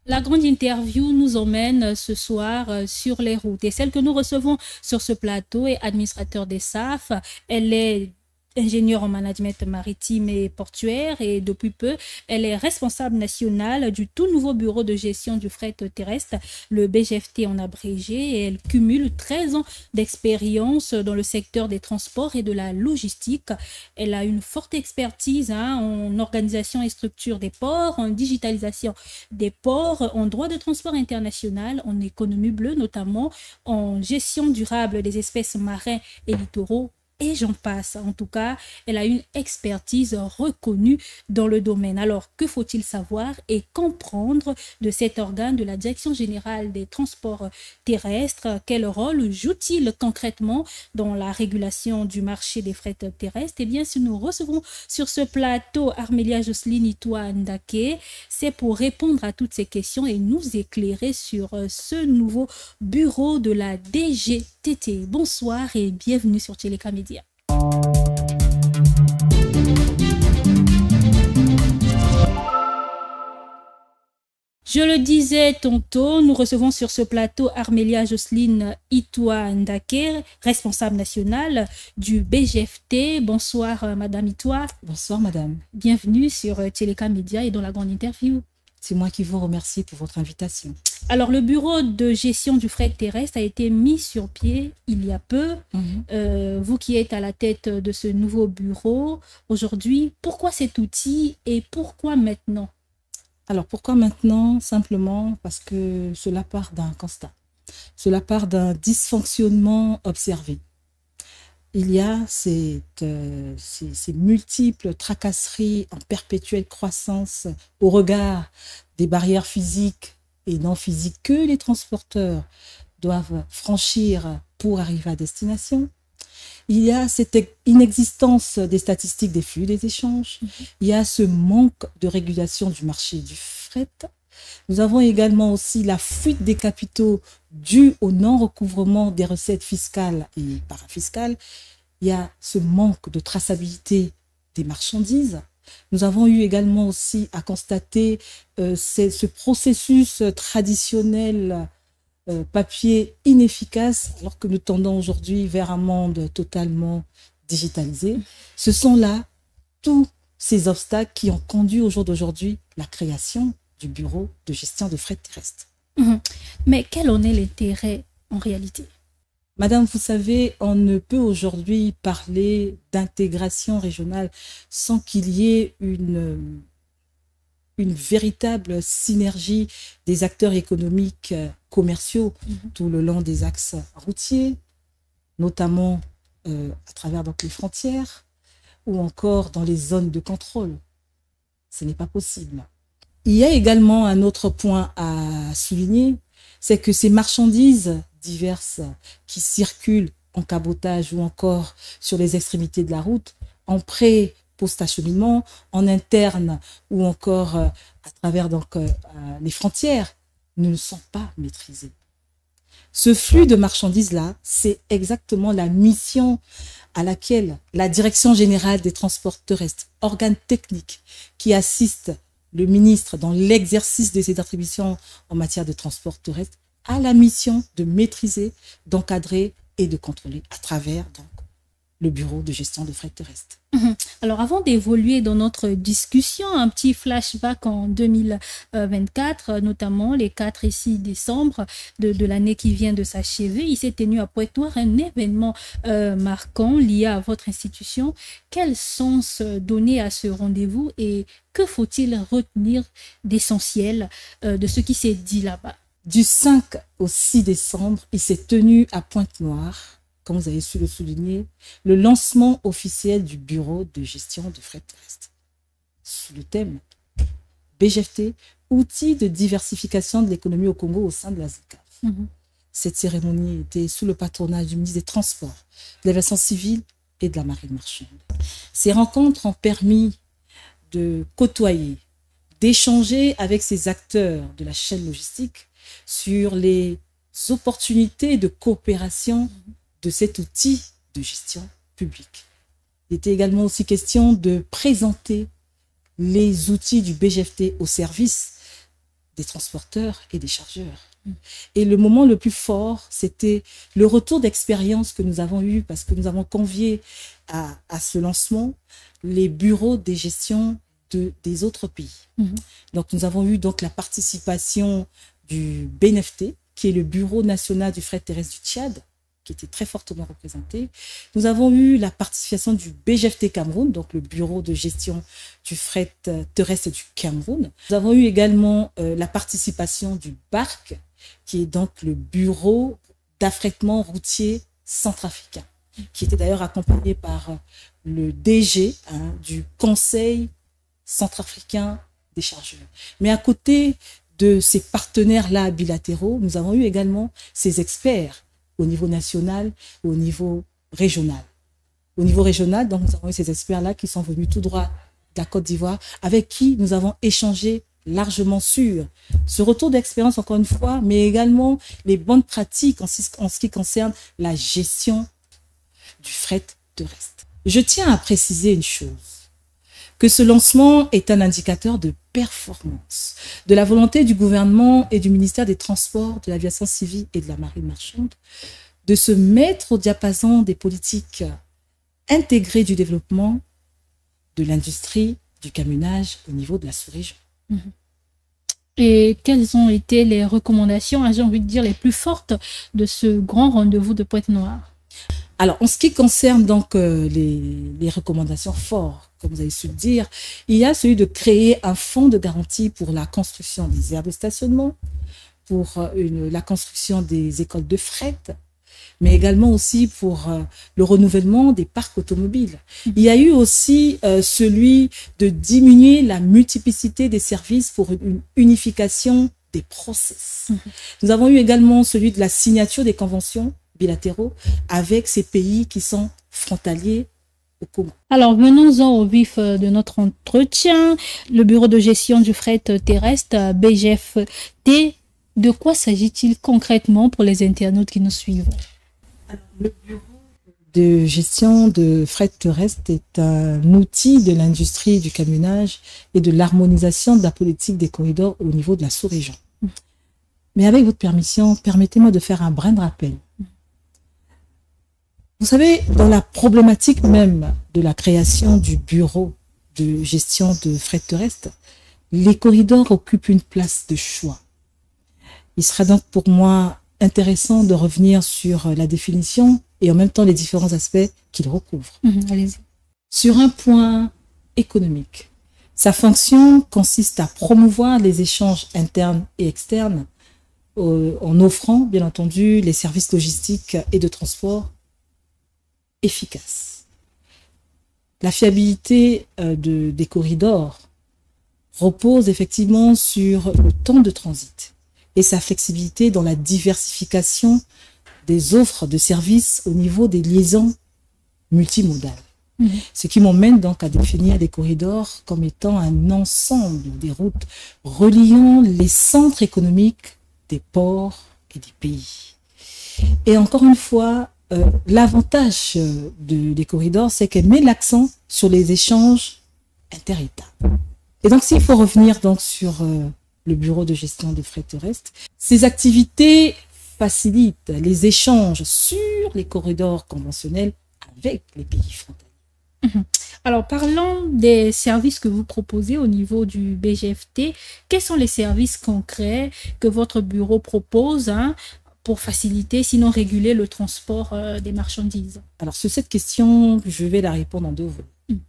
La grande interview nous emmène ce soir sur les routes et celle que nous recevons sur ce plateau est administrateur des SAF. Elle est ingénieure en management maritime et portuaire et depuis peu, elle est responsable nationale du tout nouveau bureau de gestion du fret terrestre, le BGFT en abrégé, et elle cumule 13 ans d'expérience dans le secteur des transports et de la logistique. Elle a une forte expertise en organisation et structure des ports, en digitalisation des ports, en droit de transport international, en économie bleue notamment, en gestion durable des espèces marins et littoraux, et j'en passe. En tout cas, elle a une expertise reconnue dans le domaine. Alors, que faut-il savoir et comprendre de cet organe de la Direction générale des transports terrestres? Quel rôle joue-t-il concrètement dans la régulation du marché des fret terrestres? Eh bien, si nous recevons sur ce plateau Armélia Jocelyne Itoa Ndake, c'est pour répondre à toutes ces questions et nous éclairer sur ce nouveau bureau de la DGTT. Bonsoir et bienvenue sur Téléka Média. Je le disais tantôt, nous recevons sur ce plateau Armélia Jocelyne Itoa Ndake, responsable nationale du BGFT. Bonsoir Madame Itoa. Bonsoir Madame. Bienvenue sur Téléka Média et dans la grande interview. C'est moi qui vous remercie pour votre invitation. Alors, le bureau de gestion du fret terrestre a été mis sur pied il y a peu. Vous qui êtes à la tête de ce nouveau bureau aujourd'hui, pourquoi cet outil et pourquoi maintenant? Alors, pourquoi maintenant? Simplement parce que cela part d'un constat. Cela part d'un dysfonctionnement observé. Il y a ces multiples tracasseries en perpétuelle croissance au regard des barrières physiques et non physiques que les transporteurs doivent franchir pour arriver à destination. Il y a cette inexistence des statistiques des flux des échanges. Il y a ce manque de régulation du marché du fret. Nous avons également aussi la fuite des capitaux due au non-recouvrement des recettes fiscales et parafiscales. Il y a ce manque de traçabilité des marchandises. Nous avons eu également aussi à constater ce processus traditionnel papier inefficace, alors que nous tendons aujourd'hui vers un monde totalement digitalisé. Ce sont là tous ces obstacles qui ont conduit au jour d'aujourd'hui la création du bureau de gestion de fret terrestre. Mais quel en est l'intérêt en réalité? Madame, vous savez, on ne peut aujourd'hui parler d'intégration régionale sans qu'il y ait une véritable synergie des acteurs économiques commerciaux tout le long des axes routiers, notamment à travers donc, les frontières ou encore dans les zones de contrôle. Ce n'est pas possible. Il y a également un autre point à souligner, c'est que ces marchandises diverses qui circulent en cabotage ou encore sur les extrémités de la route, en pré post-acheminement, en interne ou encore à travers donc, les frontières, ne sont pas maîtrisées. Ce flux de marchandises-là, c'est exactement la mission à laquelle la Direction générale des transports terrestres, organe technique qui assiste le ministre dans l'exercice de ses attributions en matière de transport terrestre, a la mission de maîtriser, d'encadrer et de contrôler à travers donc, le bureau de gestion de fret terrestre. Alors, avant d'évoluer dans notre discussion, un petit flashback en 2024, notamment les 4 et 6 décembre de l'année qui vient de s'achever. Il s'est tenu à Pointe-Noire un événement marquant lié à votre institution. Quel sens donner à ce rendez-vous et que faut-il retenir d'essentiel de ce qui s'est dit là-bas? Du 5 au 6 décembre, il s'est tenu à Pointe-Noire, comme vous avez su le souligner, le lancement officiel du bureau de gestion de fret terrestre. Sous le thème BGFT, outils de diversification de l'économie au Congo au sein de la ZECAf. Cette cérémonie était sous le patronage du ministre des Transports, de l'aviation civile et de la marine marchande. Ces rencontres ont permis de côtoyer, d'échanger avec ces acteurs de la chaîne logistique sur les opportunités de coopération de cet outil de gestion publique. Il était également aussi question de présenter les outils du BGFT au service des transporteurs et des chargeurs. Et le moment le plus fort, c'était le retour d'expérience que nous avons eu parce que nous avons convié à ce lancement les bureaux des gestions des autres pays. Donc, nous avons eu donc la participation du BNFT, qui est le Bureau national du fret terrestre du Tchad, qui était très fortement représenté. Nous avons eu la participation du BGFT Cameroun, donc le Bureau de gestion du fret terrestre du Cameroun. Nous avons eu également la participation du BARC, qui est donc le Bureau d'affrètement routier centrafricain, qui était d'ailleurs accompagné par le DG du Conseil centrafricain des chargeurs. Mais à côté de ces partenaires-là bilatéraux, nous avons eu également ces experts au niveau national et au niveau régional. Au niveau régional, donc, nous avons eu ces experts-là qui sont venus tout droit de la Côte d'Ivoire, avec qui nous avons échangé largement sur ce retour d'expérience, encore une fois, mais également les bonnes pratiques en ce qui concerne la gestion du fret terrestre. Je tiens à préciser une chose, que ce lancement est un indicateur de performance, de la volonté du gouvernement et du ministère des Transports, de l'aviation civile et de la marine marchande de se mettre au diapason des politiques intégrées du développement de l'industrie du camionnage au niveau de la sous-région. Et quelles ont été les recommandations, j'ai envie de dire, les plus fortes de ce grand rendez-vous de Pointe-Noire? Alors, en ce qui concerne donc les recommandations fortes, comme vous avez su le dire, il y a celui de créer un fonds de garantie pour la construction des aires de stationnement, pour la construction des écoles de fret, mais également aussi pour le renouvellement des parcs automobiles. Il y a eu aussi celui de diminuer la multiplicité des services pour une unification des process. Nous avons eu également celui de la signature des conventions bilatéraux avec ces pays qui sont frontaliers au Congo. Alors, venons-en au vif de notre entretien. Le bureau de gestion du fret terrestre, BGFT, de quoi s'agit-il concrètement pour les internautes qui nous suivent? Alors, le bureau de gestion de fret terrestre est un outil de l'industrie du camionnage et de l'harmonisation de la politique des corridors au niveau de la sous-région. Mais avec votre permission, permettez-moi de faire un brin de rappel. Vous savez, dans la problématique même de la création du bureau de gestion de fret terrestre, les corridors occupent une place de choix. Il sera donc pour moi intéressant de revenir sur la définition et en même temps les différents aspects qu'il recouvre. Allez-y. Sur un point économique, sa fonction consiste à promouvoir les échanges internes et externes en offrant, bien entendu, les services logistiques et de transport efficaces. La fiabilité des corridors repose effectivement sur le temps de transit et sa flexibilité dans la diversification des offres de services au niveau des liaisons multimodales. Ce qui m'emmène donc à définir les corridors comme étant un ensemble des routes reliant les centres économiques des ports et des pays. Et encore une fois, l'avantage des corridors, c'est qu'elle met l'accent sur les échanges inter-États. Et donc, s'il faut revenir donc sur le bureau de gestion de fret terrestre, ces activités facilitent les échanges sur les corridors conventionnels avec les pays frontaliers. Alors, parlons des services que vous proposez au niveau du BGFT. Quels sont les services concrets que votre bureau propose pour faciliter, sinon réguler le transport des marchandises? Alors, sur cette question, je vais la répondre en deux volets.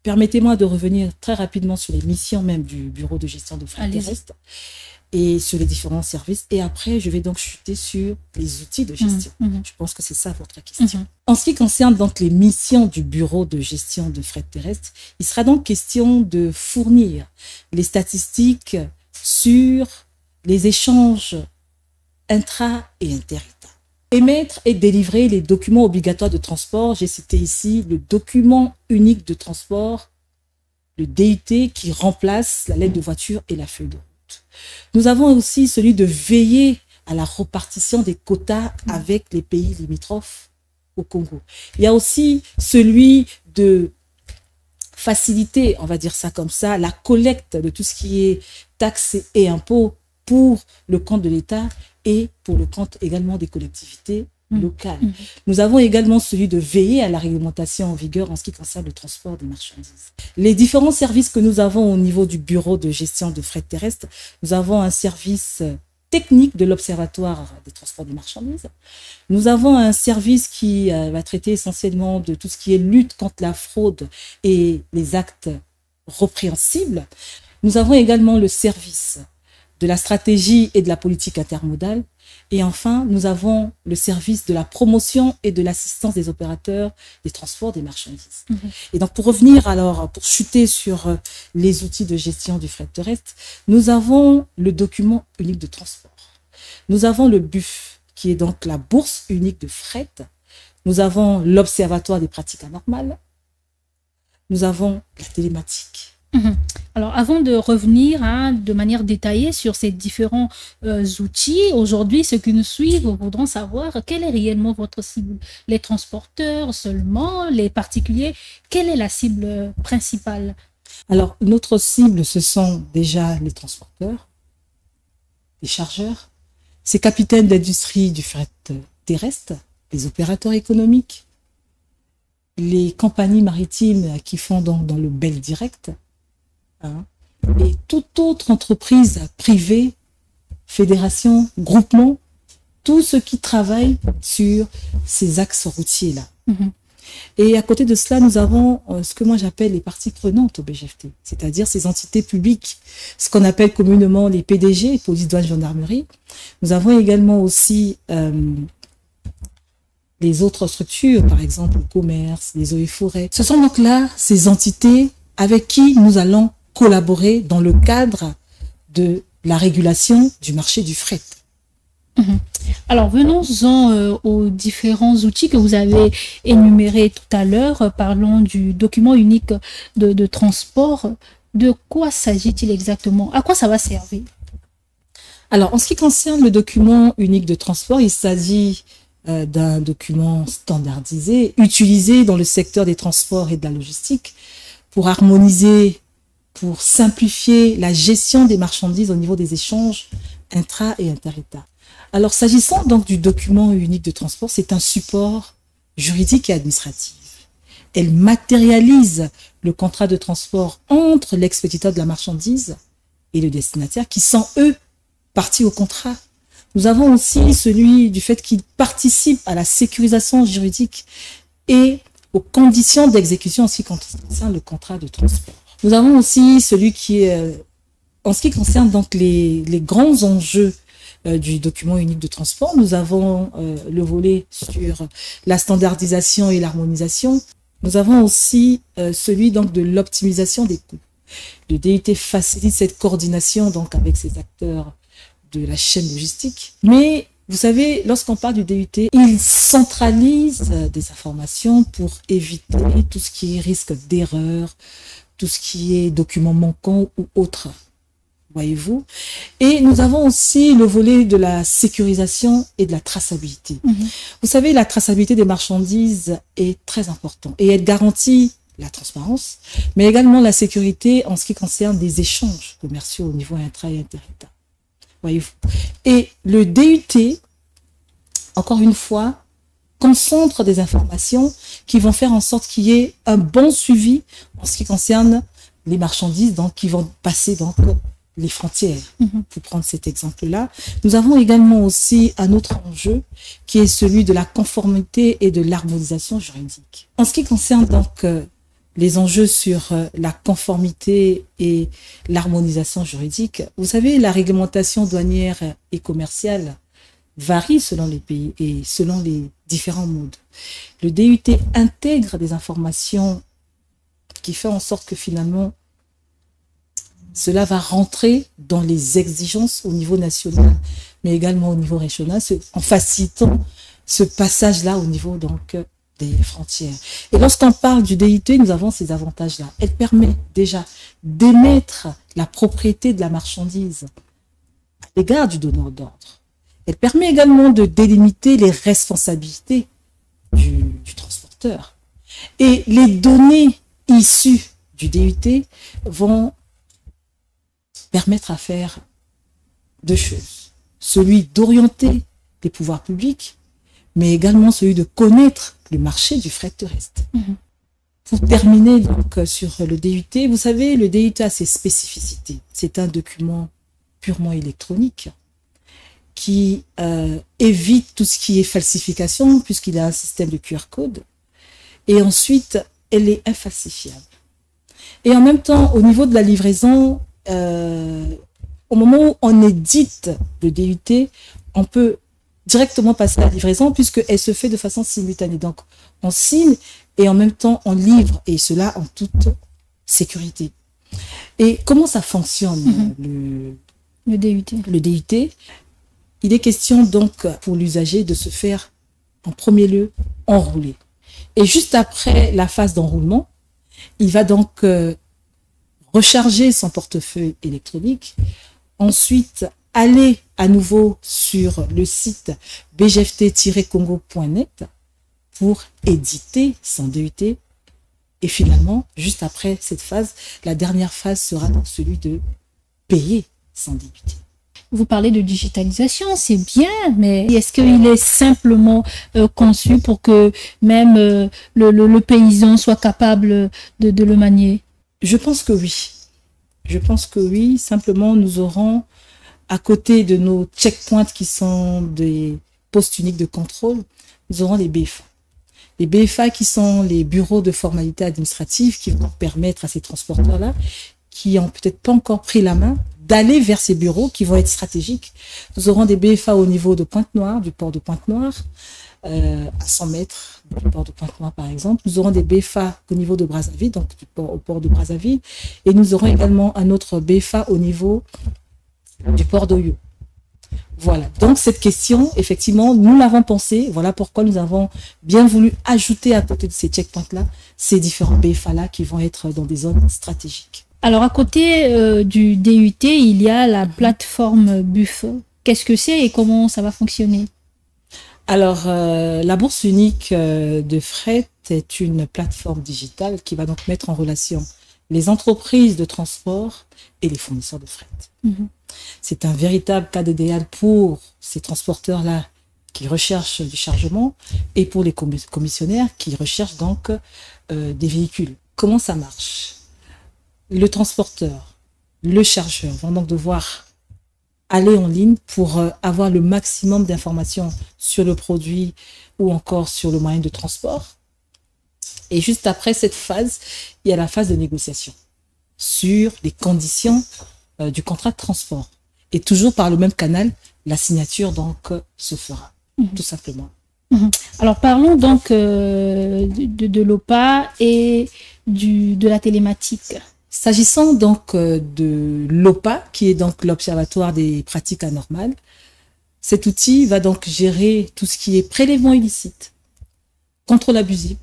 Permettez-moi de revenir très rapidement sur les missions même du bureau de gestion de fret terrestre et sur les différents services. Et après, je vais donc chuter sur les outils de gestion. Je pense que c'est ça votre question. En ce qui concerne donc les missions du bureau de gestion de fret terrestre, il sera donc question de fournir les statistiques sur les échanges intra- et inter-États. Émettre et délivrer les documents obligatoires de transport. J'ai cité ici le document unique de transport, le DUT, qui remplace la lettre de voiture et la feuille de route. Nous avons aussi celui de veiller à la répartition des quotas avec les pays limitrophes au Congo. Il y a aussi celui de faciliter, on va dire ça comme ça, la collecte de tout ce qui est taxes et impôts pour le compte de l'État et pour le compte également des collectivités locales. Nous avons également celui de veiller à la réglementation en vigueur en ce qui concerne le transport des marchandises. Les différents services que nous avons au niveau du bureau de gestion de fret terrestre, nous avons un service technique de l'Observatoire des transports des marchandises. Nous avons un service qui va traiter essentiellement de tout ce qui est lutte contre la fraude et les actes répréhensibles. Nous avons également le service de la stratégie et de la politique intermodale. Et enfin, nous avons le service de la promotion et de l'assistance des opérateurs des transports des marchandises. Et donc, pour revenir alors, pour chuter sur les outils de gestion du fret terrestre, nous avons le document unique de transport. Nous avons le BUF, qui est donc la bourse unique de fret. Nous avons l'observatoire des pratiques anormales. Nous avons la télématique. Alors, avant de revenir de manière détaillée sur ces différents outils, aujourd'hui, ceux qui nous suivent voudront savoir quelle est réellement votre cible. Les transporteurs seulement, les particuliers, quelle est la cible principale? Alors, notre cible, ce sont déjà les transporteurs, les chargeurs, ces capitaines d'industrie du fret terrestre, les opérateurs économiques, les compagnies maritimes qui font donc dans le BEL direct, et toute autre entreprise privée, fédération, groupement, tout ce qui travaille sur ces axes routiers-là. Et à côté de cela, nous avons ce que moi j'appelle les parties prenantes au BGFT, c'est-à-dire ces entités publiques, ce qu'on appelle communément les PDG, police, douane, gendarmerie. Nous avons également aussi les autres structures, par exemple le commerce, les eaux et forêts. Ce sont donc là ces entités avec qui nous allons collaborer dans le cadre de la régulation du marché du fret. Alors, venons-en aux différents outils que vous avez énumérés tout à l'heure. Parlons du document unique de transport. De quoi s'agit-il exactement? À quoi ça va servir? Alors, en ce qui concerne le document unique de transport, il s'agit d'un document standardisé, utilisé dans le secteur des transports et de la logistique pour harmoniser, pour simplifier la gestion des marchandises au niveau des échanges intra- et inter-États. Alors, s'agissant donc du document unique de transport, c'est un support juridique et administratif. Elle matérialise le contrat de transport entre l'expéditeur de la marchandise et le destinataire, qui sont, eux, partis au contrat. Nous avons aussi celui du fait qu'il participe à la sécurisation juridique et aux conditions d'exécution en ce qui concerne le contrat de transport. Nous avons aussi celui qui est, en ce qui concerne donc les grands enjeux du document unique de transport, nous avons le volet sur la standardisation et l'harmonisation. Nous avons aussi celui donc de l'optimisation des coûts. Le DUT facilite cette coordination donc avec ces acteurs de la chaîne logistique. Mais vous savez, lorsqu'on parle du DUT, il centralise des informations pour éviter tout ce qui est risque d'erreur, tout ce qui est documents manquants ou autres, voyez-vous. Et nous avons aussi le volet de la sécurisation et de la traçabilité. Vous savez, la traçabilité des marchandises est très importante et elle garantit la transparence, mais également la sécurité en ce qui concerne des échanges commerciaux au niveau intra- et inter-État. Voyez-vous. Et le DUT, encore une fois, concentre des informations qui vont faire en sorte qu'il y ait un bon suivi en ce qui concerne les marchandises donc, qui vont passer donc, les frontières. Pour prendre cet exemple-là. Nous avons également aussi un autre enjeu qui est celui de la conformité et de l'harmonisation juridique. En ce qui concerne donc les enjeux sur la conformité et l'harmonisation juridique, vous savez, la réglementation douanière et commerciale varie selon les pays et selon les différents modes. Le DUT intègre des informations qui font en sorte que finalement, cela va rentrer dans les exigences au niveau national, mais également au niveau régional, en facilitant ce passage-là au niveau donc des frontières. Et lorsqu'on parle du DUT, nous avons ces avantages-là. Elle permet déjà d'émettre la propriété de la marchandise à l'égard du donneur d'ordre. Elle permet également de délimiter les responsabilités du transporteur. Et les données issues du DUT vont permettre à faire deux choses. Celui d'orienter les pouvoirs publics, mais également celui de connaître le marché du fret terrestre. Pour terminer donc sur le DUT, vous savez, le DUT a ses spécificités. C'est un document purement électronique qui évite tout ce qui est falsification, puisqu'il a un système de QR code. Et ensuite, elle est infalsifiable. Et en même temps, au niveau de la livraison, au moment où on édite le DUT, on peut directement passer à la livraison puisqu'elle se fait de façon simultanée. Donc, on signe et en même temps, on livre, et cela en toute sécurité. Et comment ça fonctionne, le DUT? Le DUT, il est question donc pour l'usager de se faire en premier lieu enrouler. Et juste après la phase d'enroulement, il va donc recharger son portefeuille électronique, ensuite aller à nouveau sur le site bgft-congo.net pour éditer son DUT. Et finalement, juste après cette phase, la dernière phase sera donc celui de payer son DUT. Vous parlez de digitalisation, c'est bien, mais est-ce qu'il est simplement conçu pour que même le paysan soit capable de le manier? Je pense que oui. Je pense que oui. Simplement, nous aurons, à côté de nos checkpoints qui sont des postes uniques de contrôle, nous aurons les BFA. Les BFA qui sont les bureaux de formalité administrative qui vont permettre à ces transporteurs-là, qui n'ont peut-être pas encore pris la main, d'aller vers ces bureaux qui vont être stratégiques. Nous aurons des BFA au niveau de Pointe-Noire, du port de Pointe-Noire, à 100 mètres du port de Pointe-Noire par exemple. Nous aurons des BFA au niveau de Brazzaville, donc au port de Brazzaville. Et nous aurons également un autre BFA au niveau du port d'Oyo. Voilà, donc cette question, effectivement, nous l'avons pensée. Voilà pourquoi nous avons bien voulu ajouter à côté de ces checkpoints-là, ces différents BFA-là qui vont être dans des zones stratégiques. Alors, à côté du DUT, il y a la plateforme BUF. Qu'est-ce que c'est et comment ça va fonctionner? Alors, la bourse unique de fret est une plateforme digitale qui va donc mettre en relation les entreprises de transport et les fournisseurs de fret. C'est un véritable cas idéal pour ces transporteurs-là qui recherchent du chargement et pour les commissionnaires qui recherchent donc des véhicules. Comment ça marche? Le transporteur, le chargeur vont donc devoir aller en ligne pour avoir le maximum d'informations sur le produit ou encore sur le moyen de transport. Et juste après cette phase, il y a la phase de négociation sur les conditions du contrat de transport. Et toujours par le même canal, la signature donc se fera, tout simplement. Alors parlons donc de l'OPA et de la télématique. S'agissant donc de l'OPA, qui est donc l'Observatoire des pratiques anormales, cet outil va donc gérer tout ce qui est prélèvement illicite, contrôle abusif,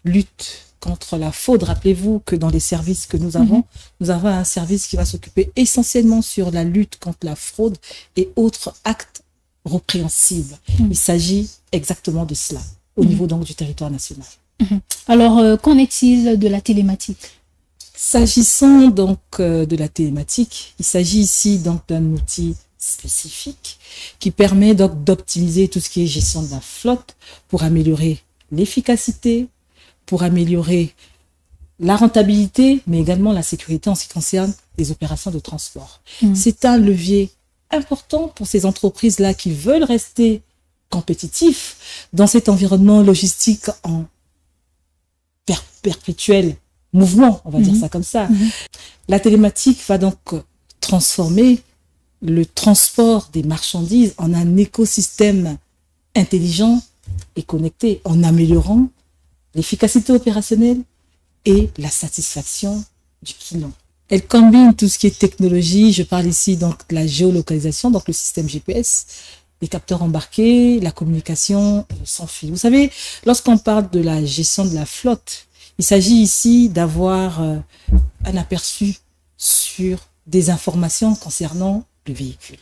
lutte contre la fraude. Rappelez-vous que dans les services que nous avons un service qui va s'occuper essentiellement sur la lutte contre la fraude et autres actes répréhensibles. Il s'agit exactement de cela, au niveau donc du territoire national. Alors, qu'en est-il de la télématique? S'agissant donc de la télématique, il s'agit ici donc d'un outil spécifique qui permet donc d'optimiser tout ce qui est gestion de la flotte pour améliorer l'efficacité, pour améliorer la rentabilité, mais également la sécurité en ce qui concerne les opérations de transport. C'est un levier important pour ces entreprises-là qui veulent rester compétitifs dans cet environnement logistique en perpétuel mouvement, on va dire ça comme ça. La télématique va donc transformer le transport des marchandises en un écosystème intelligent et connecté, en améliorant l'efficacité opérationnelle et la satisfaction du client. Elle combine tout ce qui est technologie, je parle ici donc de la géolocalisation, donc le système GPS, les capteurs embarqués, la communication sans fil. Vous savez, lorsqu'on parle de la gestion de la flotte, il s'agit ici d'avoir un aperçu sur des informations concernant le véhicule.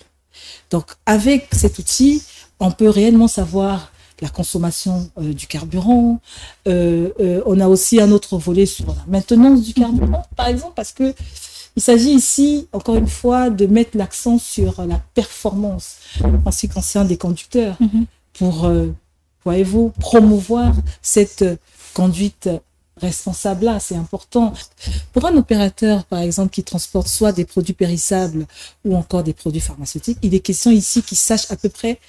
Donc, avec cet outil, on peut réellement savoir la consommation du carburant. On a aussi un autre volet sur la maintenance du carburant, par exemple, parce que il s'agit ici, encore une fois, de mettre l'accent sur la performance en ce qui concerne des conducteurs pour, voyez-vous, promouvoir cette conduite responsable-là. C'est important. Pour un opérateur, par exemple, qui transporte soit des produits périssables ou encore des produits pharmaceutiques, il est question ici qu'il sache à peu près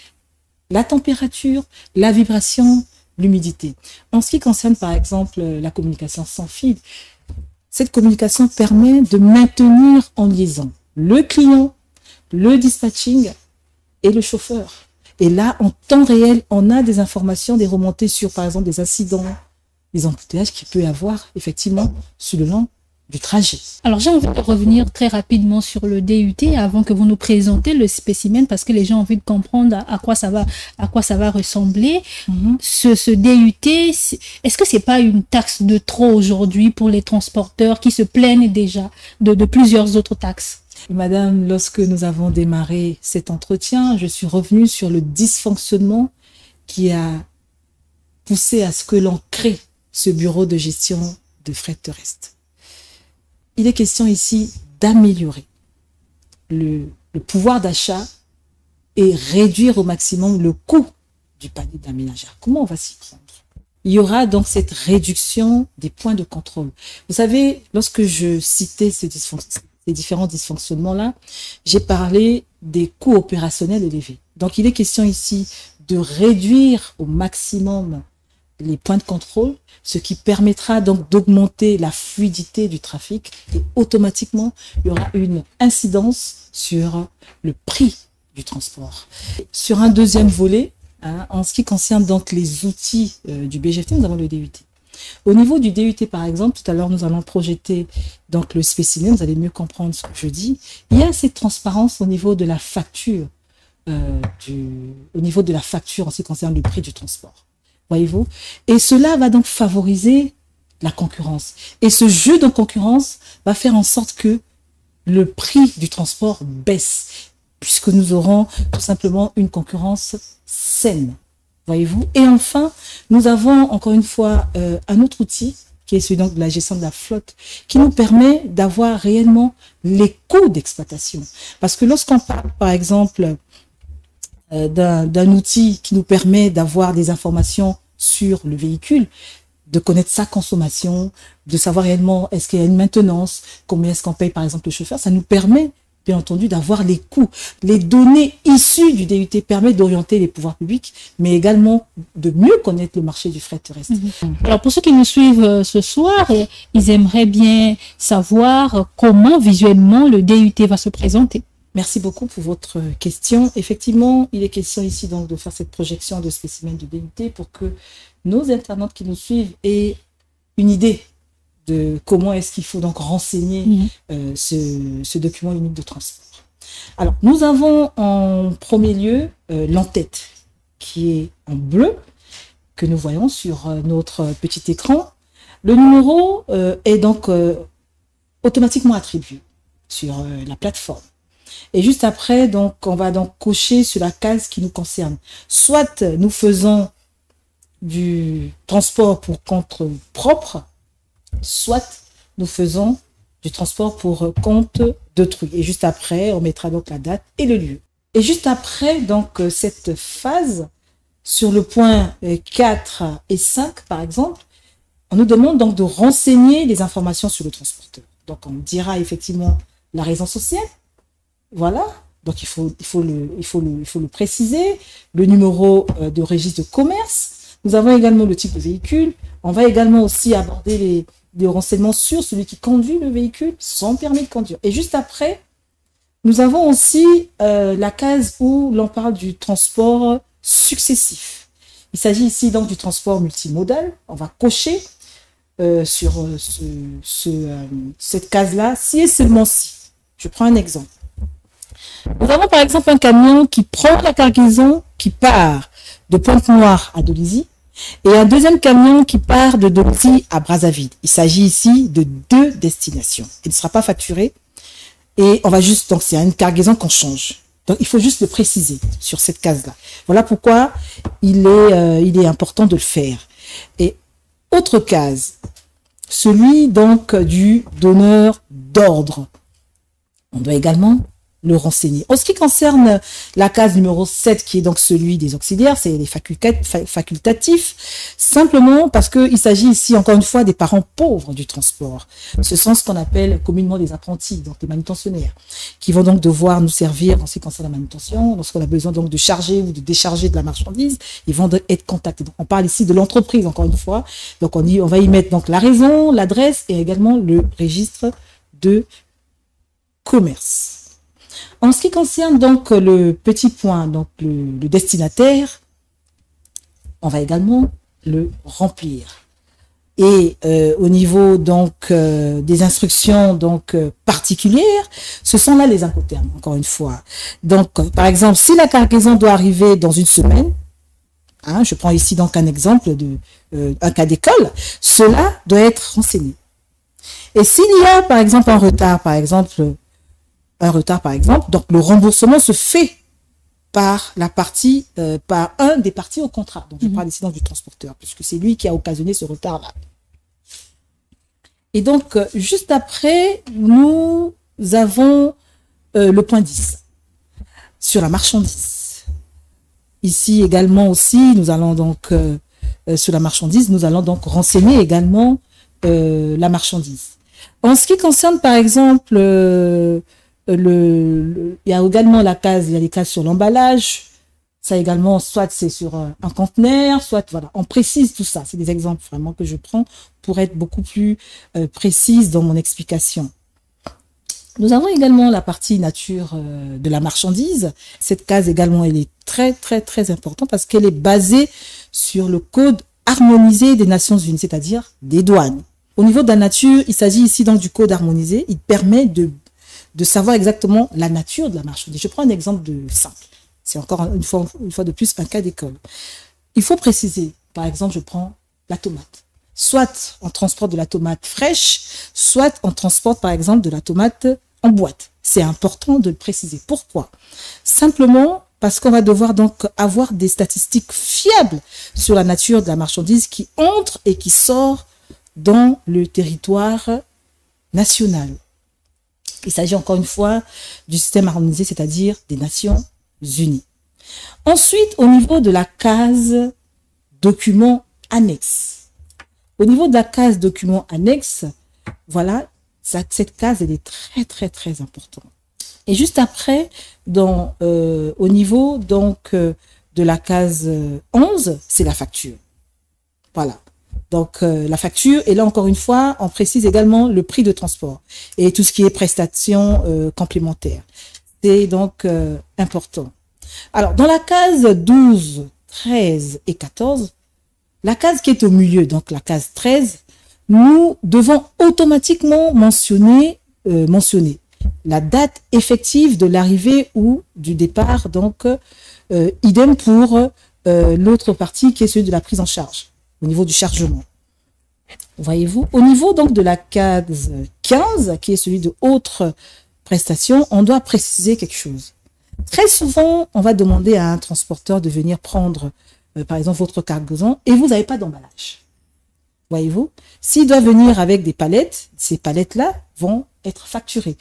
la température, la vibration, l'humidité. En ce qui concerne, par exemple, la communication sans fil, cette communication permet de maintenir en liaison le client, le dispatching et le chauffeur. Et là, en temps réel, on a des informations, des remontées sur, par exemple, des incidents, des embouteillages qu'il peut y avoir, effectivement, sur le long du trajet. Alors, j'ai envie de revenir très rapidement sur le DUT avant que vous nous présentez le spécimen, parce que les gens ont envie de comprendre à quoi ça va ressembler. Ce DUT, est-ce que c'est pas une taxe de trop aujourd'hui pour les transporteurs qui se plaignent déjà de plusieurs autres taxes? Madame, lorsque nous avons démarré cet entretien, je suis revenue sur le dysfonctionnement qui a poussé à ce que l'on crée ce bureau de gestion de fret terrestre. Il est question ici d'améliorer le pouvoir d'achat et réduire au maximum le coût du panier d'un ménagère. Comment on va s'y prendre? Il y aura donc cette réduction des points de contrôle. Vous savez, lorsque je citais ces différents dysfonctionnements-là, j'ai parlé des coûts opérationnels élevés. Donc, il est question ici de réduire au maximum les points de contrôle, ce qui permettra donc d'augmenter la fluidité du trafic et automatiquement, il y aura une incidence sur le prix du transport. Sur un deuxième volet, en ce qui concerne donc les outils du BGFT, nous avons le DUT. Au niveau du DUT, par exemple, tout à l'heure, nous allons projeter donc le spécimen, vous allez mieux comprendre ce que je dis. Il y a cette transparence au niveau de la facture, au niveau de la facture en ce qui concerne le prix du transport. Voyez-vous? Et cela va donc favoriser la concurrence. Et ce jeu de concurrence va faire en sorte que le prix du transport baisse, puisque nous aurons tout simplement une concurrence saine. Voyez-vous? Et enfin, nous avons encore une fois un autre outil qui est celui donc de la gestion de la flotte, qui nous permet d'avoir réellement les coûts d'exploitation. Parce que lorsqu'on parle, par exemple, d'un outil qui nous permet d'avoir des informations sur le véhicule, de connaître sa consommation, de savoir réellement est-ce qu'il y a une maintenance, combien est-ce qu'on paye par exemple le chauffeur, ça nous permet bien entendu d'avoir les coûts. Les données issues du DUT permettent d'orienter les pouvoirs publics, mais également de mieux connaître le marché du fret terrestre. Alors pour ceux qui nous suivent ce soir, ils aimeraient bien savoir comment visuellement le DUT va se présenter. Merci beaucoup pour votre question. Effectivement, il est question ici donc de faire cette projection de spécimen du DUT pour que nos internautes qui nous suivent aient une idée de comment est-ce qu'il faut donc renseigner ce document unique de transport. Alors, nous avons en premier lieu l'entête qui est en bleu, que nous voyons sur notre petit écran. Le numéro est donc automatiquement attribué sur la plateforme. Et juste après, donc, on va donc cocher sur la case qui nous concerne. Soit nous faisons du transport pour compte propre, soit nous faisons du transport pour compte d'autrui. Et juste après, on mettra donc la date et le lieu. Et juste après, donc, cette phase, sur le point 4 et 5, par exemple, on nous demande donc de renseigner les informations sur le transporteur. Donc, on dira effectivement la raison sociale. Voilà, donc il faut le préciser, le numéro de registre de commerce. Nous avons également le type de véhicule. On va également aussi aborder les renseignements sur celui qui conduit le véhicule, son permis de conduire. Et juste après, nous avons aussi la case où l'on parle du transport successif. Il s'agit ici donc du transport multimodal. On va cocher sur cette case-là, si et seulement si. Je prends un exemple. Nous avons par exemple un camion qui prend la cargaison, qui part de Pointe-Noire à Dolisie, et un deuxième camion qui part de Dolisie à Brazzaville. Il s'agit ici de deux destinations. Il ne sera pas facturé, et on va juste, donc c'est une cargaison qu'on change. Donc, il faut juste le préciser sur cette case-là. Voilà pourquoi il est important de le faire. Et autre case, celui donc du donneur d'ordre. On doit également le renseigner. En ce qui concerne la case numéro 7, qui est donc celui des auxiliaires, c'est les facultatifs, simplement parce qu'il s'agit ici, encore une fois, des parents pauvres du transport. Ce sont ce qu'on appelle communément des apprentis, donc des manutentionnaires, qui vont donc devoir nous servir en ce qui concerne la manutention. Lorsqu'on a besoin donc de charger ou de décharger de la marchandise, ils vont être contactés. Donc, on parle ici de l'entreprise, encore une fois. Donc, on va y mettre donc la raison, l'adresse et également le registre de commerce. En ce qui concerne donc le petit point, donc le destinataire, on va également le remplir. Et au niveau donc des instructions donc particulières, ce sont là les incoterms, encore une fois. Donc, par exemple, si la cargaison doit arriver dans une semaine, hein, je prends ici donc un exemple de un cas d'école, cela doit être renseigné. Et s'il y a par exemple un retard, donc le remboursement se fait par la partie, par un des parties au contrat. Donc je parle ici donc du transporteur, puisque c'est lui qui a occasionné ce retard-là. Et donc, juste après, nous avons le point 10 sur la marchandise. Ici également aussi, nous allons donc, sur la marchandise, nous allons donc renseigner également la marchandise. En ce qui concerne par exemple il y a également il y a les cases sur l'emballage, ça également, soit c'est sur un conteneur, soit voilà, on précise tout ça. C'est des exemples vraiment que je prends pour être beaucoup plus précise dans mon explication. Nous avons également la partie nature de la marchandise. Cette case également, elle est très très très importante parce qu'elle est basée sur le code harmonisé des Nations Unies, c'est-à-dire des douanes. Au niveau de la nature, il s'agit ici donc du code harmonisé. Il permet de savoir exactement la nature de la marchandise. Je prends un exemple simple. C'est encore une fois de plus un cas d'école. Il faut préciser, par exemple, je prends la tomate. Soit on transporte de la tomate fraîche, soit on transporte par exemple de la tomate en boîte. C'est important de le préciser. Pourquoi? Simplement parce qu'on va devoir donc avoir des statistiques fiables sur la nature de la marchandise qui entre et qui sort dans le territoire national. Il s'agit encore une fois du système harmonisé, c'est-à-dire des Nations Unies. Ensuite, au niveau de la case documents annexes. Au niveau de la case documents annexes, voilà, cette case, elle est très, très, très importante. Et juste après, au niveau donc de la case 11, c'est la facture. Voilà. Donc, la facture, et là, encore une fois, on précise également le prix de transport et tout ce qui est prestations complémentaires. C'est donc important. Alors, dans la case 12, 13 et 14, la case qui est au milieu, donc la case 13, nous devons automatiquement mentionner la date effective de l'arrivée ou du départ. Donc, idem pour l'autre partie qui est celui de la prise en charge, au niveau du chargement. Voyez-vous, au niveau donc de la case 15, qui est celui de autres prestations, on doit préciser quelque chose. Très souvent, on va demander à un transporteur de venir prendre, par exemple, votre cargaison et vous n'avez pas d'emballage. Voyez-vous, s'il doit venir avec des palettes, ces palettes-là vont être facturées.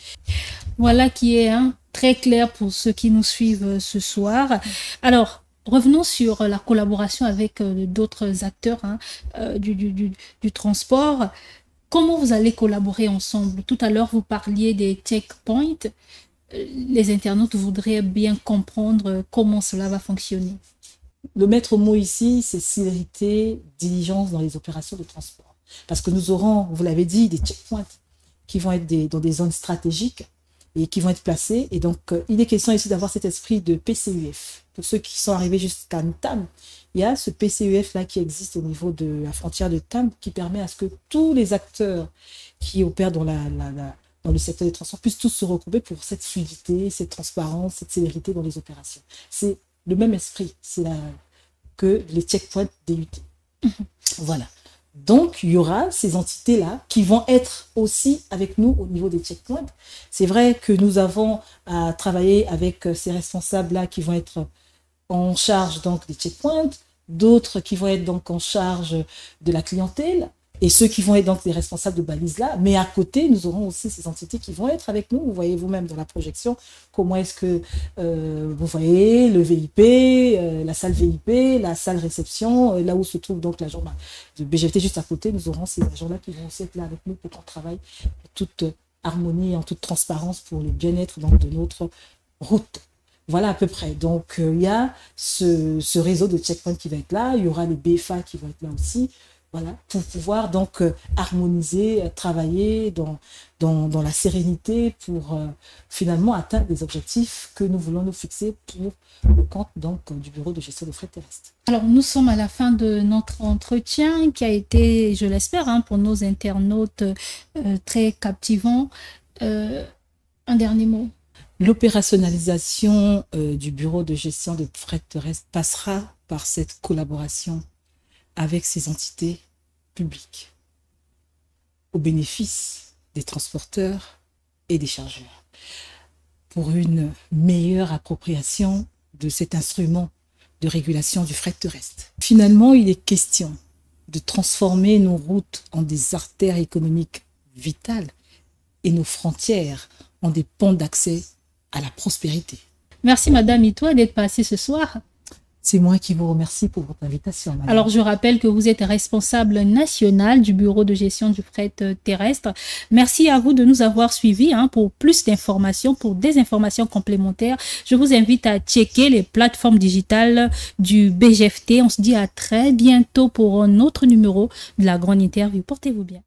Voilà qui est très clair pour ceux qui nous suivent ce soir. Alors, revenons sur la collaboration avec d'autres acteurs du transport. Comment vous allez collaborer ensemble? Tout à l'heure, vous parliez des checkpoints. Les internautes voudraient bien comprendre comment cela va fonctionner. Le maître mot ici, c'est célérité, diligence dans les opérations de transport. Parce que nous aurons, vous l'avez dit, des checkpoints qui vont être dans des zones stratégiques et qui vont être placés. Et donc, il est question ici d'avoir cet esprit de PCUF. Pour ceux qui sont arrivés jusqu'à Ntam, il y a ce PCUF-là qui existe au niveau de la frontière de Tam qui permet à ce que tous les acteurs qui opèrent dans le secteur des transports puissent tous se regrouper pour cette fluidité, cette transparence, cette célérité dans les opérations. C'est le même esprit que les checkpoints DUT. Voilà. Donc, il y aura ces entités-là qui vont être aussi avec nous au niveau des checkpoints. C'est vrai que nous avons à travailler avec ces responsables-là qui vont être en charge donc des checkpoints, d'autres qui vont être donc en charge de la clientèle, et ceux qui vont être donc les responsables de balises là. Mais à côté, nous aurons aussi ces entités qui vont être avec nous. Vous voyez vous-même dans la projection comment est-ce que vous voyez le VIP, la salle VIP, la salle réception, là où se trouve donc l'agent de BGFT juste à côté. Nous aurons ces agents-là qui vont aussi être là avec nous pour qu'on travaille en toute harmonie, en toute transparence pour le bien-être donc de notre route. Voilà à peu près. Donc, il y a ce réseau de checkpoints qui va être là. Il y aura les BFA qui vont être là aussi. Voilà, pour pouvoir donc harmoniser, travailler dans la sérénité pour finalement atteindre les objectifs que nous voulons nous fixer pour le compte donc du Bureau de gestion des frais terrestres. Alors, nous sommes à la fin de notre entretien qui a été, je l'espère, pour nos internautes très captivant. Un dernier mot. L'opérationnalisation du Bureau de gestion des frais terrestres passera par cette collaboration avec ces entités publiques, au bénéfice des transporteurs et des chargeurs, pour une meilleure appropriation de cet instrument de régulation du fret terrestre. Finalement, il est question de transformer nos routes en des artères économiques vitales et nos frontières en des ponts d'accès à la prospérité. Merci Madame Itoa d'être passée ce soir. C'est moi qui vous remercie pour votre invitation, madame. Alors, je rappelle que vous êtes responsable national du Bureau de gestion du fret terrestre. Merci à vous de nous avoir suivis. Pour plus d'informations, pour des informations complémentaires, je vous invite à checker les plateformes digitales du BGFT. On se dit à très bientôt pour un autre numéro de la grande interview. Portez-vous bien.